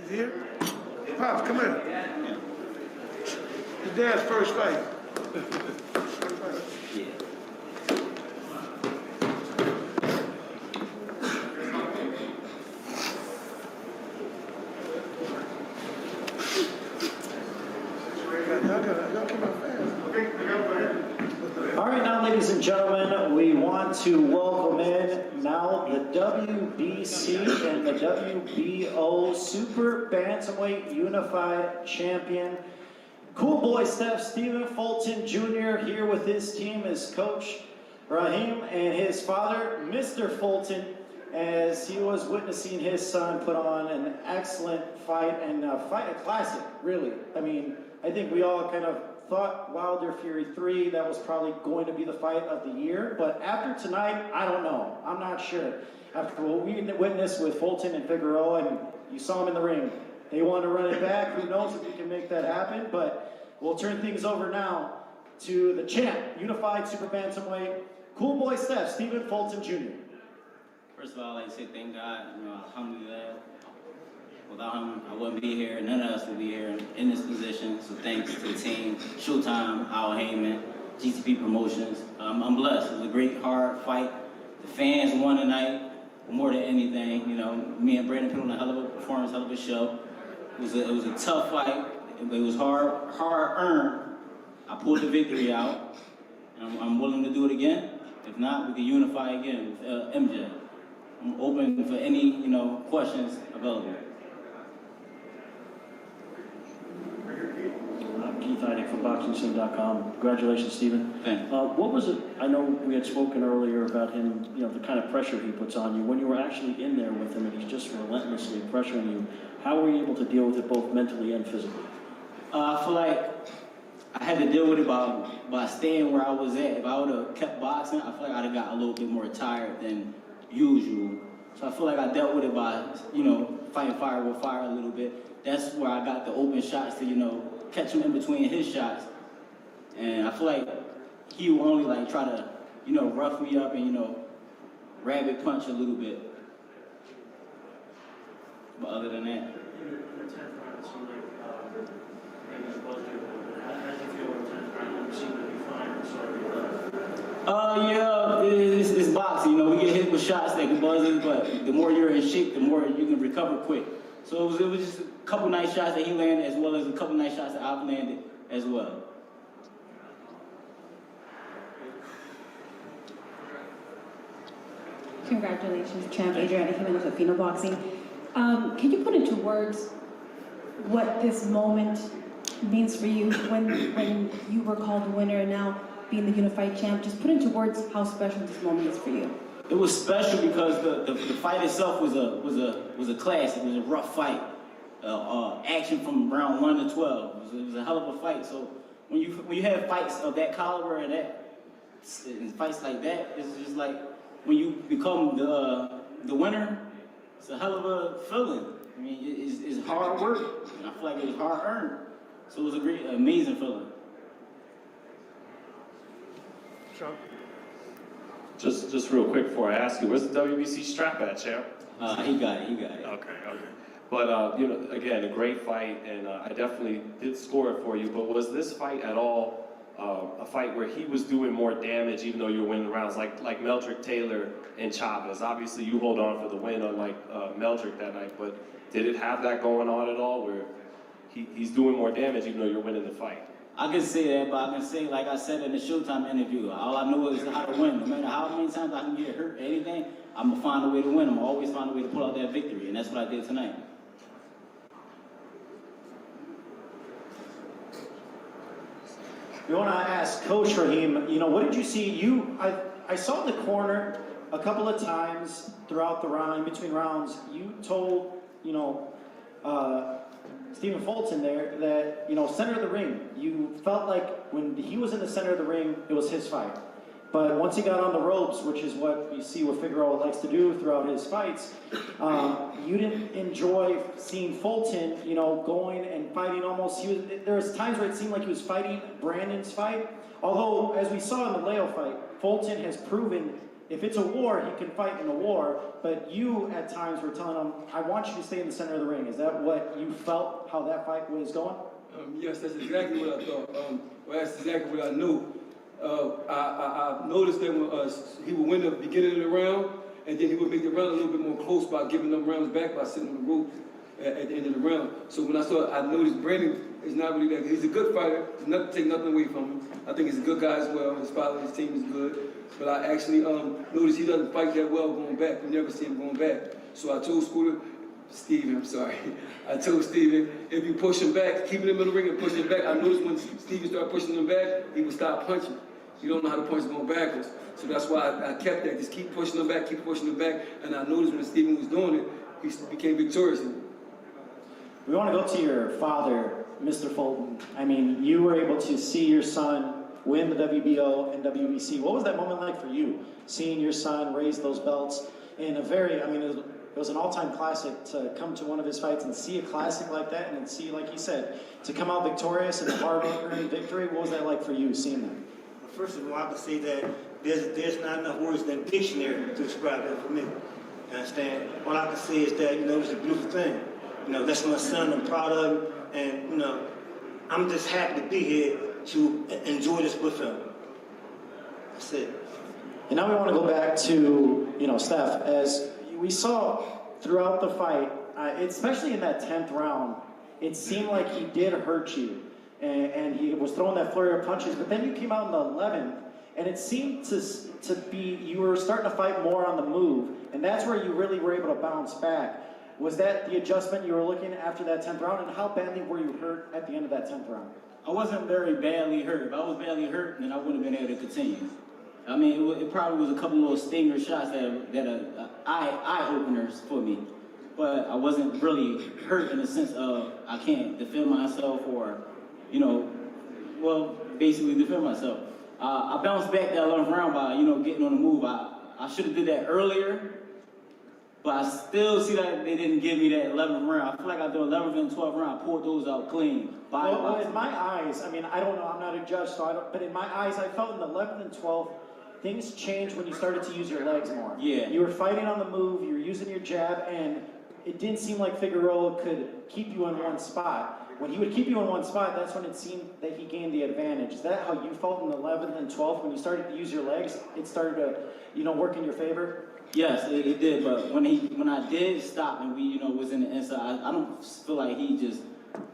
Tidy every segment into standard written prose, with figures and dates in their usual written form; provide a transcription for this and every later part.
Here? Pops, come here. Your dad's first fight. Yeah. Y'all come out fast. All right, now, ladies and gentlemen, we want to welcome in now the WBC and the WBO Super Bantamweight Unified Champion. Cool boy Steph, Stephen Fulton Jr. here with his team, his coach Rahim, and his father, Mr. Fulton, as he was witnessing his son put on an excellent fight and a classic, really. I mean, I think we all kind of thought Wilder Fury 3, that was probably going to be the fight of the year, but after tonight, I don't know. I'm not sure. After what we witnessed with Fulton and Figueroa, and you saw them in the ring, they want to run it back. Who knows if we can make that happen, but we'll turn things over now to the champ, Unified Super Bantamweight, Cool Boy Steph, Stephen Fulton Jr. First of all, I'd like to say thank God, alhamdulillah. Without him, I wouldn't be here. None of us would be here in this position. So thanks to the team, Showtime, Al Heyman, GTP Promotions. I'm blessed. It was a great, hard fight. The fans won tonight more than anything. Me and Brandon put on a hell of a performance, hell of a show. It was a tough fight. It was hard earned. I pulled the victory out, and I'm willing to do it again. If not, we can unify again with MJ. I'm open for any questions available. Keith Heineck from BoxingSim.com. Congratulations, Stephen. Thanks. What was it? I know we had spoken earlier about him, the kind of pressure he puts on you. When you were actually in there with him and he's just relentlessly pressuring you, how were you able to deal with it both mentally and physically? I feel like I had to deal with it by staying where I was at. If I would have kept boxing, I feel like I'd have got a little bit more tired than usual. So I feel like I dealt with it by, fighting fire with fire a little bit. That's where I got the open shots to, catch him in between his shots. And I feel like he would only try to, rough me up and, rabbit punch a little bit. But other than that. Yeah, it's boxing. We get hit with shots that can buzz us, but the more you're in shape, the more you can recover quick. So it was just a couple nice shots that he landed, as well as a couple nice shots that I've landed as well. Congratulations, champ Adriana Jimenez with Pheno Boxing. Can you put into words what this moment means for you when you were called the winner and now being the unified champ? Just put into words how special this moment is for you. It was special because the fight itself was a classic. It was a rough fight. Action from round 1 to 12. It was a hell of a fight. So when you have fights of that caliber and fights like that, it's just like when you become the winner, it's a hell of a feeling. I mean, it's hard work, and I feel like it was hard earned. So it was a great, amazing feeling. Trump. Just real quick before I ask you, where's the WBC strap at, champ? He got it. Okay. But again, a great fight, and I definitely did score it for you. But was this fight at all a fight where he was doing more damage, even though you were winning rounds, like Meldrick Taylor and Chavez? Obviously, you hold on for the win, unlike Meldrick that night. But did it have that going on at all, where he's doing more damage, even though you're winning the fight? I can say that, but I can say, like I said in the Showtime interview, all I know is how to win. No matter how many times I can get hurt or anything, I'm going to find a way to win. I'm going to always find a way to pull out that victory, and that's what I did tonight. We want to ask Coach Rahim, what did you see? I saw in the corner a couple of times throughout the round, in between rounds, you told, Stephen Fulton there that, center of the ring, you felt like when he was in the center of the ring, it was his fight. But once he got on the ropes, which is what you see what Figueroa likes to do throughout his fights, you didn't enjoy seeing Fulton, going and fighting almost. There was times where it seemed like he was fighting Brandon's fight. Although, as we saw in the Leo fight, Fulton has proven if it's a war, he can fight in a war, but you at times were telling him, I want you to stay in the center of the ring. Is that what you felt, how that fight was going? Yes, that's exactly what I thought. Well, that's exactly what I knew. I noticed that when, he would win the beginning of the round, and then he would make the round a little bit more close by giving them rounds back by sitting on the ropes at the end of the round. So when I noticed Brandon is not really that good. He's a good fighter. Take nothing away from him. I think he's a good guy as well. His father, his team is good. But I actually noticed he doesn't fight that well going back. We never see him going back. So I told Stephen, I told Stephen, if you push him back, keep him in the ring and push him back. I noticed when Stephen started pushing him back, he would stop punching. You don't know how to punch going backwards. So that's why I kept that. Just keep pushing him back, And I noticed when Stephen was doing it, he became victorious. We want to go to your father, Mr. Fulton. I mean, you were able to see your son win the WBO and WBC. What was that moment like for you, seeing your son raise those belts in a very, I mean, it was an all-time classic to come to one of his fights and see a classic like that and then see, like he said, to come out victorious in a hard-earned victory. What was that like for you, seeing that? First of all, I can say that there's not enough words in the dictionary to describe that for me. You understand? All I can say is that, it was a beautiful thing. That's my son, I'm proud of him, and, I'm just happy to be here to enjoy this with him. That's it. And now we want to go back to, Steph, as we saw throughout the fight, especially in that 10th round, it seemed like he did hurt you, and he was throwing that flurry of punches, but then you came out in the 11th, and it seemed to be, you were starting to fight more on the move, and that's where you really were able to bounce back. Was that the adjustment you were looking at after that 10th round, and how badly were you hurt at the end of that 10th round? I wasn't very badly hurt. If I was badly hurt, then I wouldn't have been able to continue. I mean, it probably was a couple little stinger shots that are eye openers for me, but I wasn't really hurt in the sense of I can't defend myself or, basically defend myself. I bounced back that 11th round by, getting on the move. I should have did that earlier. But I still see that they didn't give me that 11th round. I feel like I did 11th and 12th round. I pulled those out clean. Well, in my eyes, I mean, I don't know. I'm not a judge, but in my eyes, I felt in the 11th and 12th, things changed when you started to use your legs more. Yeah. You were fighting on the move. You were using your jab, and it didn't seem like Figueroa could keep you in one spot. When he would keep you in one spot, that's when it seemed that he gained the advantage. Is that how you felt in the 11th and 12th? When you started to use your legs, it started to, work in your favor? Yes, it did. But when I did stop and we, was in the inside, I don't feel like he just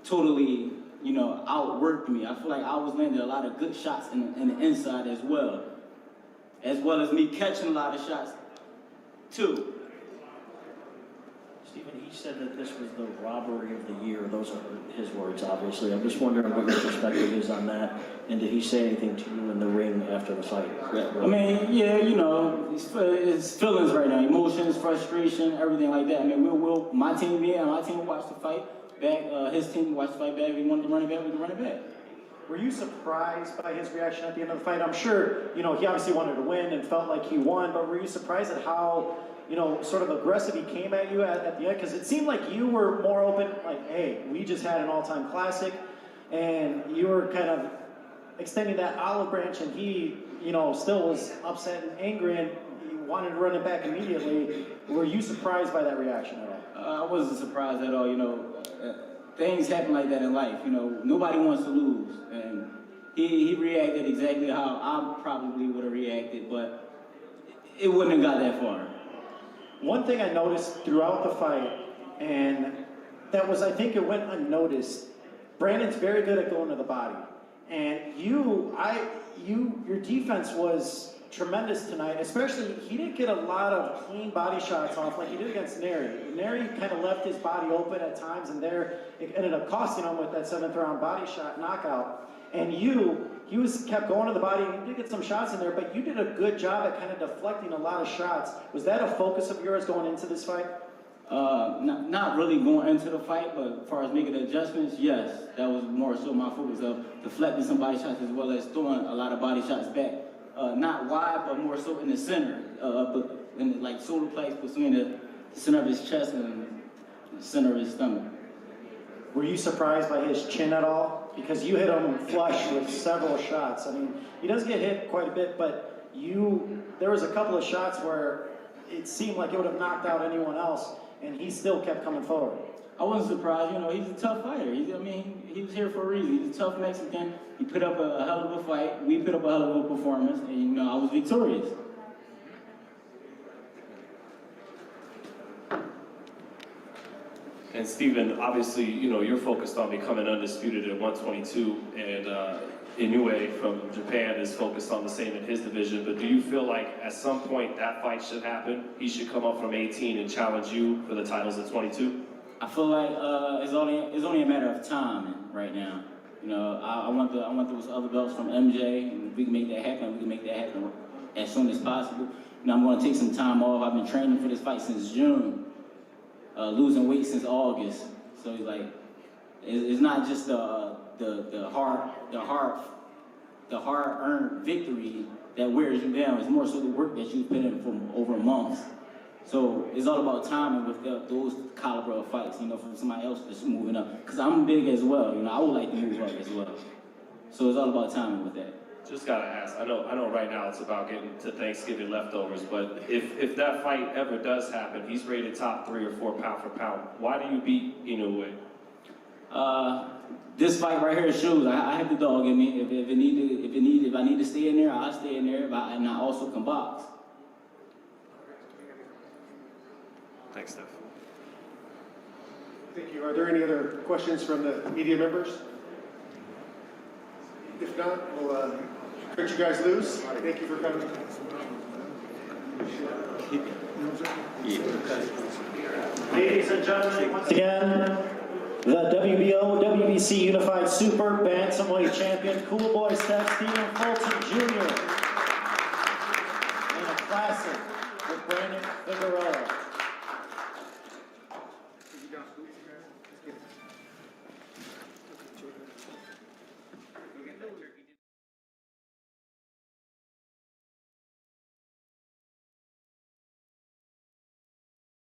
totally, outworked me. I feel like I was landing a lot of good shots in the inside as well as me catching a lot of shots too. Stephen, he said that this was the robbery of the year. Those are his words, obviously. I'm just wondering what your perspective is on that. And did he say anything to you in the ring after the fight? I mean, yeah, it's feelings right now, emotions, frustration, everything like that. I mean, my team watched the fight back. His team watched the fight back. If he wanted to run it back, we could run it back. Were you surprised by his reaction at the end of the fight? I'm sure, he obviously wanted to win and felt like he won, but were you surprised at how, sort of aggressive he came at you at the end? Because it seemed like you were more open, like, hey, we just had an all-time classic, and you were kind of extending that olive branch, and he, still was upset and angry, and he wanted to run it back immediately. Were you surprised by that reaction at all? I wasn't surprised at all, things happen like that in life, nobody wants to lose, and he reacted exactly how I probably would have reacted, but it wouldn't have got that far. One thing I noticed throughout the fight, and that was, I think it went unnoticed, Brandon's very good at going to the body. And your defense was tremendous tonight, especially, he didn't get a lot of clean body shots off like he did against Neri. Neri kind of left his body open at times, and it ended up costing him with that 7th round body shot knockout. And he kept going to the body, and he did get some shots in there, but you did a good job at kind of deflecting a lot of shots. Was that a focus of yours going into this fight? Not really going into the fight, but as far as making adjustments, yes, that was more so my focus of deflecting some body shots as well as throwing a lot of body shots back. Not wide, but more so in the center, but in the solar plex between the center of his chest and the center of his stomach. Were you surprised by his chin at all? Because you hit him flush with several shots. I mean, he does get hit quite a bit, but there was a couple of shots where it seemed like it would have knocked out anyone else, and he still kept coming forward. I wasn't surprised. You know, he's a tough fighter. He was here for a reason. He's a tough Mexican. He put up a hell of a fight. We put up a hell of a performance, and you know, I was victorious. And Stephen, obviously, you know, you're focused on becoming undisputed at 122, and Inoue from Japan is focused on the same in his division. But do you feel like at some point that fight should happen? He should come up from 18 and challenge you for the titles at 22? I feel like it's only a matter of time right now. You know, I want those other belts from MJ, and if we can make that happen. We can make that happen as soon as possible. You know, I'm going to take some time off. I've been training for this fight since June. Losing weight since August, so it's like it's not just the hard-earned victory that wears you down. It's more so the work that you've put in for over months. So it's all about timing with those caliber of fights. You know, from somebody else that's moving up. Because I'm big as well. You know, I would like to move up as well. So it's all about timing with that. Just gotta ask. I know. Right now it's about getting to Thanksgiving leftovers, but if that fight ever does happen, he's rated top 3 or 4 pound for pound. Why do you beat Inoue? This fight right here shows I have the dog in me. If I need to stay in there, I'll stay in there. And I also can box. Thanks, Steph. Thank you. Are there any other questions from the media members? If not, we'll cut you guys loose. Thank you for coming. Ladies and gentlemen, once again, the WBO, WBC Unified Super Bantamweight Champion, Cool Boy Steph, Stephen Fulton Jr. And a classic with Brandon Figueroa.